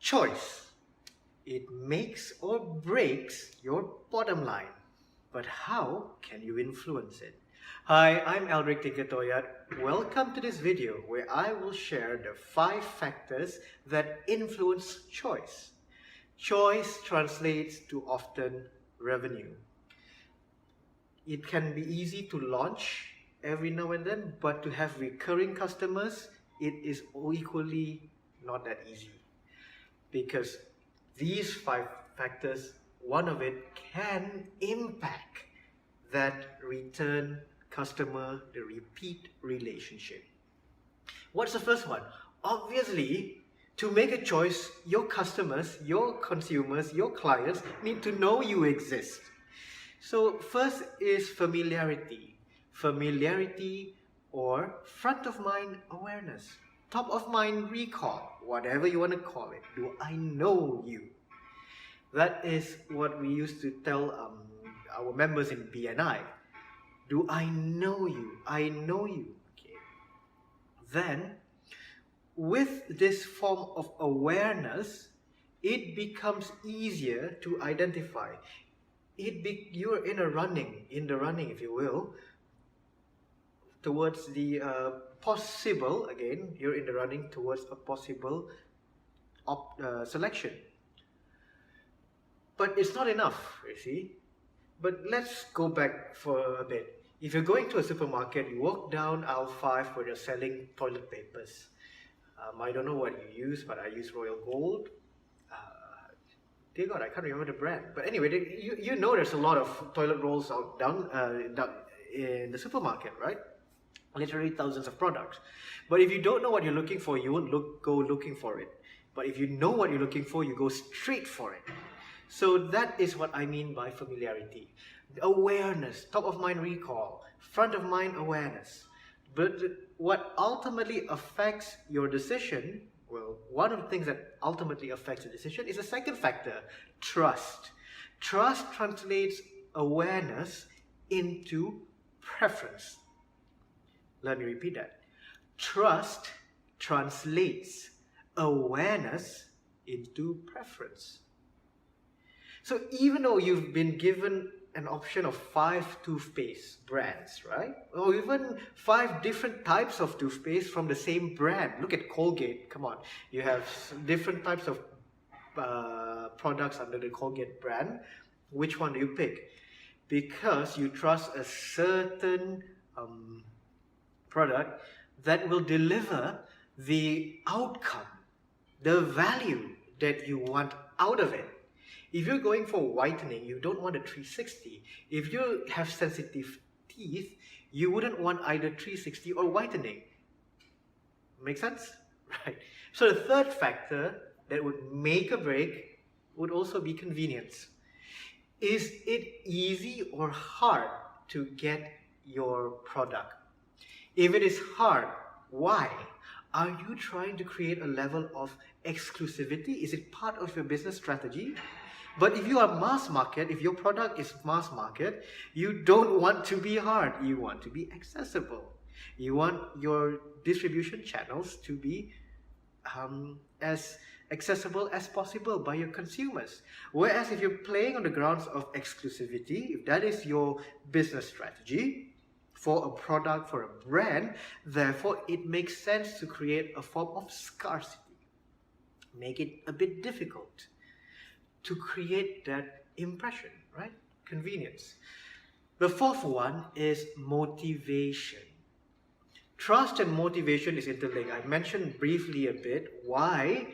Choice. It makes or breaks your bottom line. But how can you influence it? Hi, I'm Aldric Toyad. Welcome to this video where I will share the 5 factors that influence choice. Choice translates to often revenue. It can be easy to launch every now and then, but to have recurring customers, it is equally not that easy. Because these 5 factors, one of it can impact that return customer, the repeat relationship. What's the first one? Obviously, to make a choice, your customers, your consumers, your clients need to know you exist. So first is familiarity. Familiarity or front of mind awareness. Top of mind recall, whatever you want to call it. Do I know you? That is what we used to tell our members in BNI. Do I know you? I know you. Okay. Then, with this form of awareness, it becomes easier to identify. You're in the running, if you will, towards the possible, again, you're in the running towards a possible selection. But it's not enough, you see. But let's go back for a bit. If you're going to a supermarket, you walk down aisle 5 where they're selling toilet papers. I don't know what you use, but I use Royal Gold. Dear God, I can't remember the brand. But anyway, you know there's a lot of toilet rolls down in the supermarket, right? Literally thousands of products. But if you don't know what you're looking for, you won't go looking for it. But if you know what you're looking for, you go straight for it. So that is what I mean by familiarity. Awareness, top of mind recall, front of mind awareness. But what ultimately affects your decision, well, one of the things that ultimately affects the decision is the second factor, trust. Trust translates awareness into preference. Let me repeat that. Trust translates awareness into preference. So even though you've been given an option of 5 toothpaste brands, right? Or even 5 different types of toothpaste from the same brand. Look at Colgate, come on. You have different types of products under the Colgate brand. Which one do you pick? Because you trust a certain product that will deliver the outcome, the value that you want out of it. If you're going for whitening, you don't want a 360. If you have sensitive teeth, you wouldn't want either 360 or whitening. Make sense? Right. So the third factor that would make or break would also be convenience. Is it easy or hard to get your product? If it is hard, why? Are you trying to create a level of exclusivity? Is it part of your business strategy? But if you are mass market, if your product is mass market, you don't want to be hard. You want to be accessible. You want your distribution channels to be as accessible as possible by your consumers. Whereas if you're playing on the grounds of exclusivity, if that is your business strategy for a product, for a brand, therefore it makes sense to create a form of scarcity. Make it a bit difficult to create that impression, right? Convenience. The fourth one is motivation. Trust and motivation is interlinked. I mentioned briefly a bit why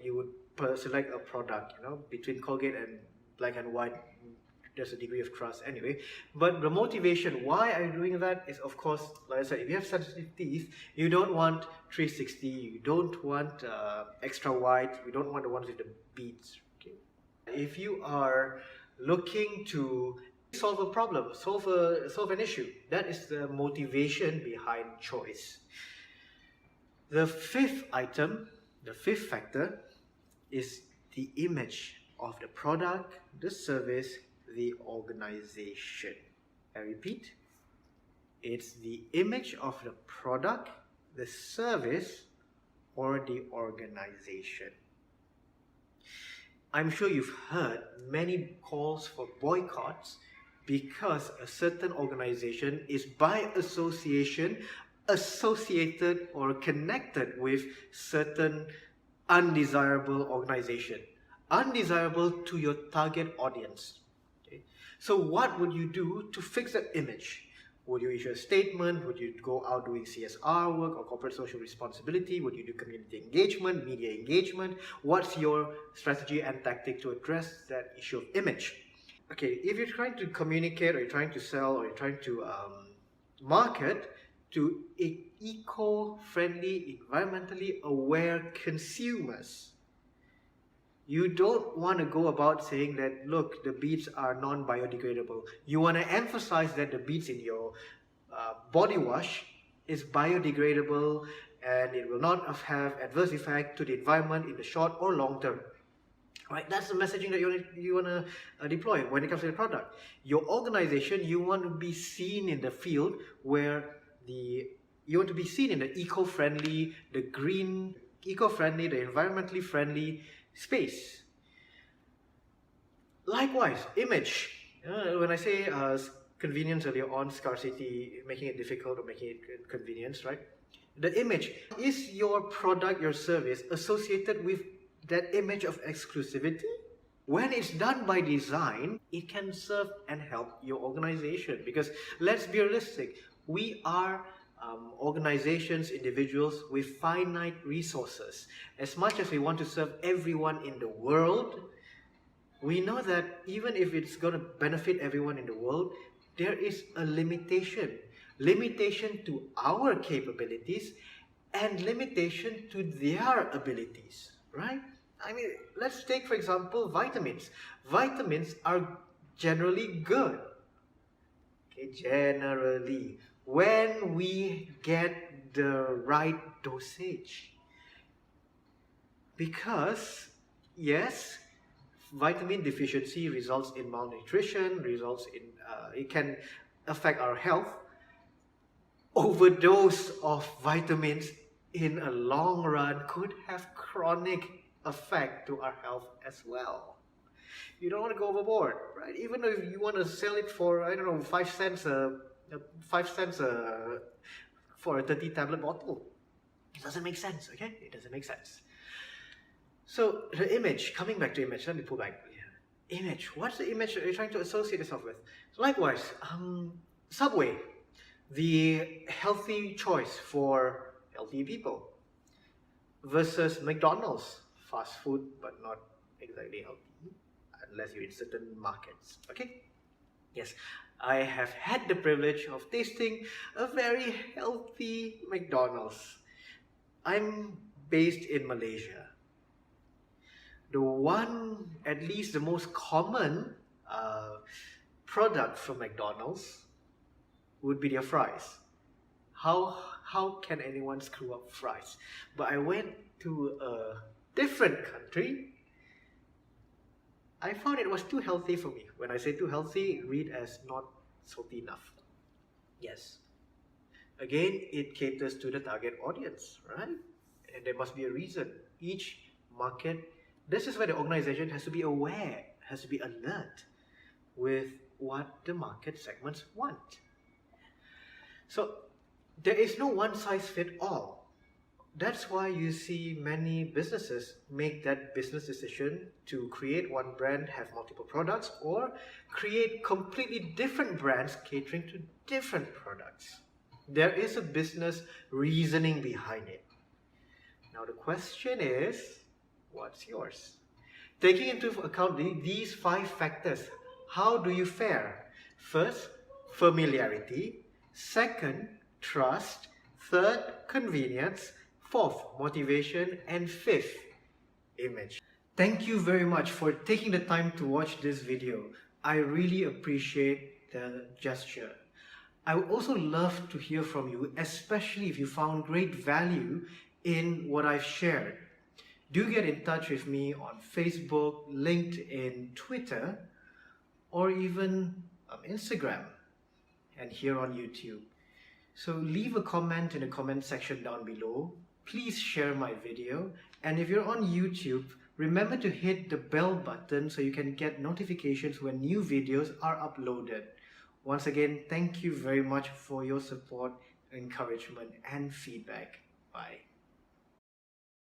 you would select a product, between Colgate and Black and White. There's a degree of trust anyway. But the motivation, why are you doing that, is of course, like I said, if you have sensitive teeth, you don't want 360, you don't want extra wide, you don't want the ones with the beads. Okay? If you are looking to solve a problem, solve an issue, that is the motivation behind choice. The fifth item, the fifth factor, is the image of the product, the service, the organization. I repeat, it's the image of the product, the service, or the organization. I'm sure you've heard many calls for boycotts because a certain organization is by association associated or connected with certain undesirable organization, undesirable to your target audience. Okay? So what would you do to fix that image? Would you issue a statement? Would you go out doing CSR work or corporate social responsibility? Would you do community engagement, media engagement? What's your strategy and tactic to address that issue of image? Okay, if you're trying to communicate or you're trying to sell or you're trying to market to eco-friendly, environmentally aware consumers, you don't want to go about saying that, look, the beads are non-biodegradable. You want to emphasize that the beads in your body wash is biodegradable and it will not have adverse effect to the environment in the short or long term. Right? That's the messaging that you want to deploy when it comes to the product. Your organization, you want to be seen in the field where you want to be seen in the eco-friendly, the green, eco-friendly, the environmentally friendly space. Likewise, image. When I say convenience earlier on, scarcity, making it difficult or making it convenience, right? The image. Is your product, your service associated with that image of exclusivity? When it's done by design, it can serve and help your organization. Because let's be realistic, we are organizations, individuals with finite resources. As much as we want to serve everyone in the world, we know that even if it's going to benefit everyone in the world, there is a limitation. Limitation to our capabilities and limitation to their abilities, right? I mean, let's take, for example, vitamins. Vitamins are generally good. Okay, generally. When we get the right dosage. Because, yes, vitamin deficiency results in malnutrition, results in, it can affect our health. Overdose of vitamins in a long run could have chronic effect to our health as well. You don't want to go overboard, right? Even if you want to sell it for, I don't know, 5 cents for a 30 tablet bottle. It doesn't make sense, okay? It doesn't make sense. So the image, coming back to image, let me pull back. Yeah. Image, what's the image that you're trying to associate yourself with? So likewise, Subway, the healthy choice for healthy people, versus McDonald's, fast food but not exactly healthy, unless you're in certain markets, okay? Yes, I have had the privilege of tasting a very healthy McDonald's. I'm based in Malaysia. The one, at least the most common product from McDonald's would be their fries. How can anyone screw up fries? But I went to a different country. I found it was too healthy for me. When I say too healthy, read as not salty enough. Yes. Again, it caters to the target audience, right? And there must be a reason. Each market, this is where the organization has to be aware, has to be alert with what the market segments want. So there is no one size fit all. That's why you see many businesses make that business decision to create one brand, have multiple products, or create completely different brands catering to different products. There is a business reasoning behind it. Now the question is, what's yours? Taking into account these 5 factors, how do you fare? First, familiarity. Second, trust. Third, convenience. Fourth, motivation. And 5th, image. Thank you very much for taking the time to watch this video. I really appreciate the gesture. I would also love to hear from you, especially if you found great value in what I've shared. Do get in touch with me on Facebook, LinkedIn, Twitter, or even Instagram, and here on YouTube. So leave a comment in the comment section down below. Please share my video. And if you're on YouTube, Remember to hit the bell button so you can get notifications when new videos are uploaded. Once again, thank you very much for your support, encouragement, and feedback. Bye.